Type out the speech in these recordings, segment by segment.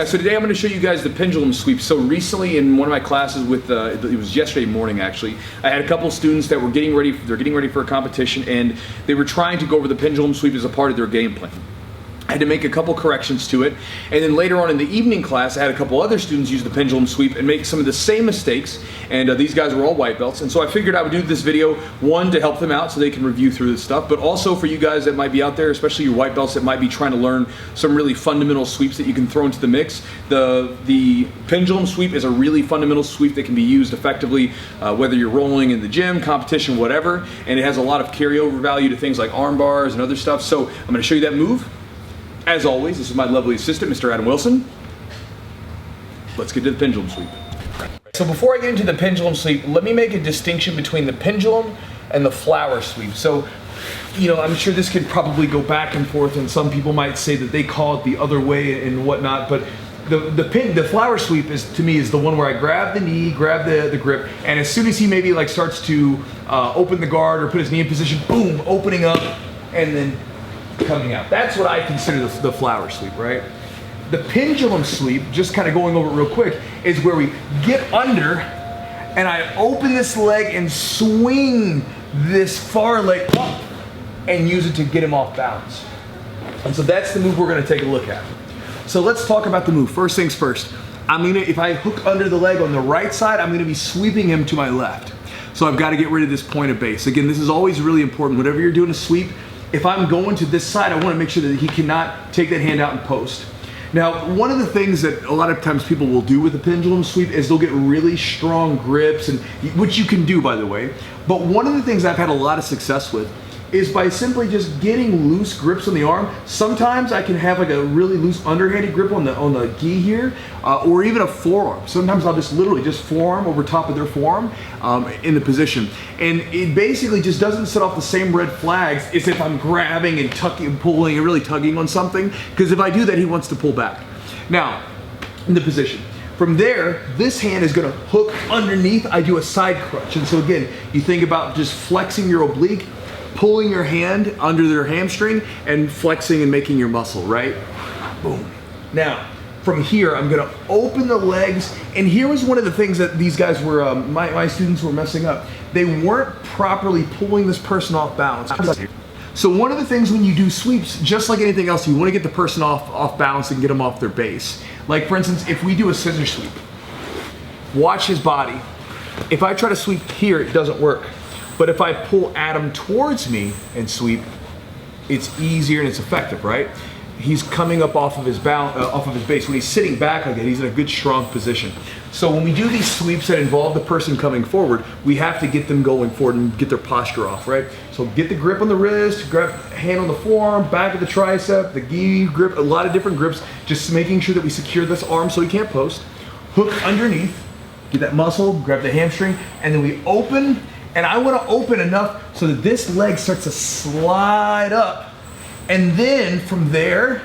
guys, so today I'm going to show you guys the pendulum sweep. So recently in one of my classes with, it was yesterday morning actually, I had a couple of students that were getting ready for a competition, and they were trying to go over the pendulum sweep as a part of their game plan. I had to make a couple corrections to it, and then later on in the evening class I had a couple other students use the pendulum sweep and make some of the same mistakes, and these guys were all white belts, and so I figured I would do this video, one, to help them out so they can review through this stuff, but also for you guys that might be out there, especially your white belts that might be trying to learn some really fundamental sweeps that you can throw into the mix. The pendulum sweep is a really fundamental sweep that can be used effectively whether you're rolling in the gym, competition, whatever, and it has a lot of carryover value to things like arm bars and other stuff. So I'm going to show you that move. As always, this is my lovely assistant, Mr. Adam Wilson. Let's get to the pendulum sweep. So before I get into the pendulum sweep, let me make a distinction between the pendulum and the flower sweep. So, you know, I'm sure this could probably go back and forth, and some people might say that they call it the other way and whatnot, but the flower sweep is, to me, is the one where I grab the knee, grab the grip, and as soon as he maybe like starts to open the guard or put his knee in position, boom, opening up, and then coming out. That's what I consider the flower sweep, right? The pendulum sweep, just kind of going over it real quick, is where we get under and I open this leg and swing this far leg up and use it to get him off balance. And so that's the move we're going to take a look at. So let's talk about the move. First things first, if I hook under the leg on the right side, I'm going to be sweeping him to my left. So I've got to get rid of this point of base. Again, this is always really important. Whenever you're doing a sweep, if I'm going to this side, I want to make sure that he cannot take that hand out and post. Now, one of the things that a lot of times people will do with the pendulum sweep is they'll get really strong grips, and which you can do, by the way. But one of the things I've had a lot of success with is by simply just getting loose grips on the arm. Sometimes I can have like a really loose underhanded grip on the gi here, or even a forearm. Sometimes I'll just literally just forearm over top of their forearm in the position. And it basically just doesn't set off the same red flags as if I'm grabbing and tucking and pulling and really tugging on something, because if I do that, he wants to pull back. Now, in the position. From there, this hand is gonna hook underneath. I do a side crunch. And so again, you think about just flexing your oblique, pulling your hand under their hamstring and flexing and making your muscle, right? Boom. Now, from here, I'm gonna open the legs, and here was one of the things that these guys were, my students were messing up. They weren't properly pulling this person off balance. So one of the things when you do sweeps, just like anything else, you wanna get the person off balance and get them off their base. Like for instance, if we do a scissor sweep, watch his body. If I try to sweep here, it doesn't work. But if I pull Adam towards me and sweep, it's easier and it's effective, right? He's coming up off of his base. When he's sitting back like that, he's in a good, strong position. So when we do these sweeps that involve the person coming forward, we have to get them going forward and get their posture off, right? So get the grip on the wrist, grab hand on the forearm, back of the tricep, the gi grip, a lot of different grips, just making sure that we secure this arm so he can't post. Hook underneath, get that muscle, grab the hamstring, and then we open. And I want to open enough so that this leg starts to slide up. And then from there,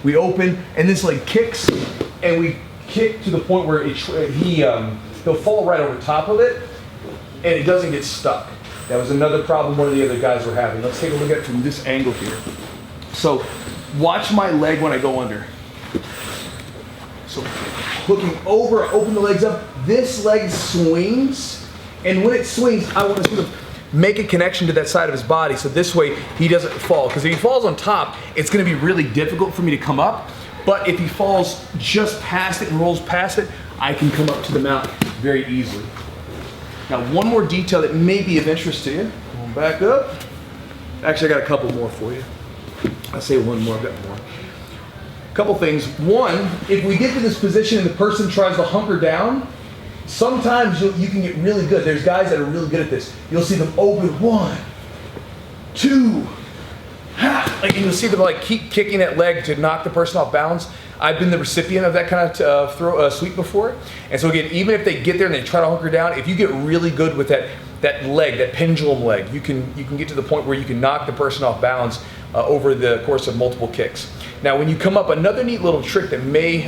we open and this leg kicks, and we kick to the point where he'll fall right over top of it and it doesn't get stuck. That was another problem one of the other guys were having. Let's take a look at it from this angle here. So watch my leg when I go under. So hooking over, open the legs up, this leg swings. And when it swings, I want to sort of make a connection to that side of his body so this way he doesn't fall. Because if he falls on top, it's going to be really difficult for me to come up. But if he falls just past it and rolls past it, I can come up to the mount very easily. Now, one more detail that may be of interest to you. Going back up. Actually, I got a couple more for you. I say one more, I've got more. Couple things. One, if we get to this position and the person tries to hunker down, sometimes you can get really good. There's guys that are really good at this. You'll see them open, 1, 2, and you'll see them like keep kicking that leg to knock the person off balance. I've been the recipient of that kind of sweep before. And so again, even if they get there and they try to hunker down, if you get really good with that leg, that pendulum leg, you can get to the point where you can knock the person off balance over the course of multiple kicks. Now, when you come up, another neat little trick that may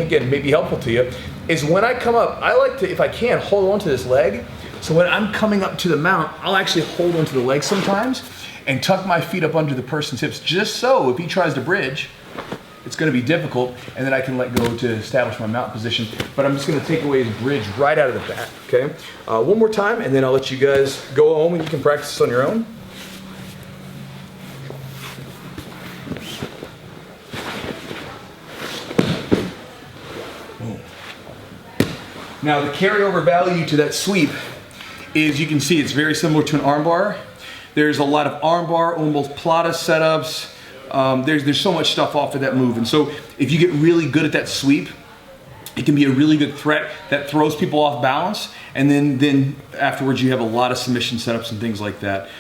be helpful to you is when I come up, I like to, if I can, hold on to this leg. So when I'm coming up to the mount, I'll actually hold onto the leg sometimes and tuck my feet up under the person's hips, just so if he tries to bridge, it's going to be difficult, and then I can let go to establish my mount position. But I'm just going to take away his bridge right out of the bat, okay? One more time, and then I'll let you guys go home and you can practice this on your own. Now the carryover value to that sweep is, you can see it's very similar to an armbar. There's a lot of armbar, oma-platas setups. There's so much stuff off of that move. And so if you get really good at that sweep, it can be a really good threat that throws people off balance. And then afterwards you have a lot of submission setups and things like that.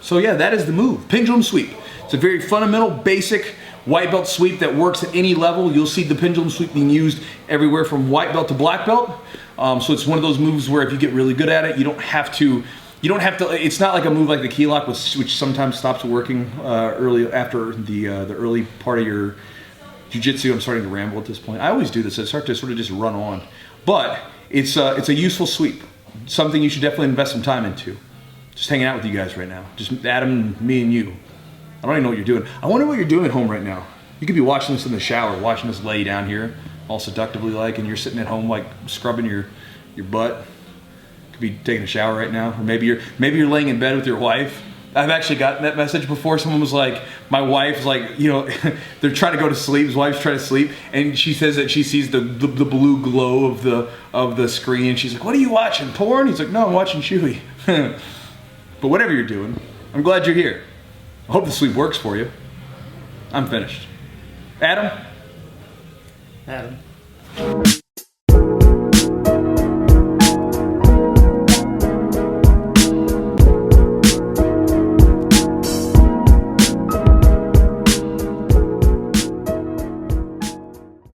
So yeah, that is the move, pendulum sweep. It's a very fundamental, basic white belt sweep that works at any level. You'll see the pendulum sweep being used everywhere from white belt to black belt. So it's one of those moves where if you get really good at it, you don't have to, it's not like a move like the key lock, which sometimes stops working early after the early part of your jiu-jitsu. I'm starting to ramble at this point. I always do this. I start to sort of just run on. But it's a useful sweep. Something you should definitely invest some time into. Just hanging out with you guys right now. Just Adam, me, and you. I don't even know what you're doing. I wonder what you're doing at home right now. You could be watching this in the shower, watching this lay down here, all seductively like, and you're sitting at home like scrubbing your butt. Could be taking a shower right now, or maybe you're laying in bed with your wife. I've actually gotten that message before. Someone was like, my wife's like, you know, they're trying to go to sleep. His wife's trying to sleep, and she says that she sees the blue glow of the screen. She's like, "What are you watching? Porn?" He's like, "No, I'm watching Chewy." But whatever you're doing, I'm glad you're here. I hope the sweep works for you. I'm finished. Adam?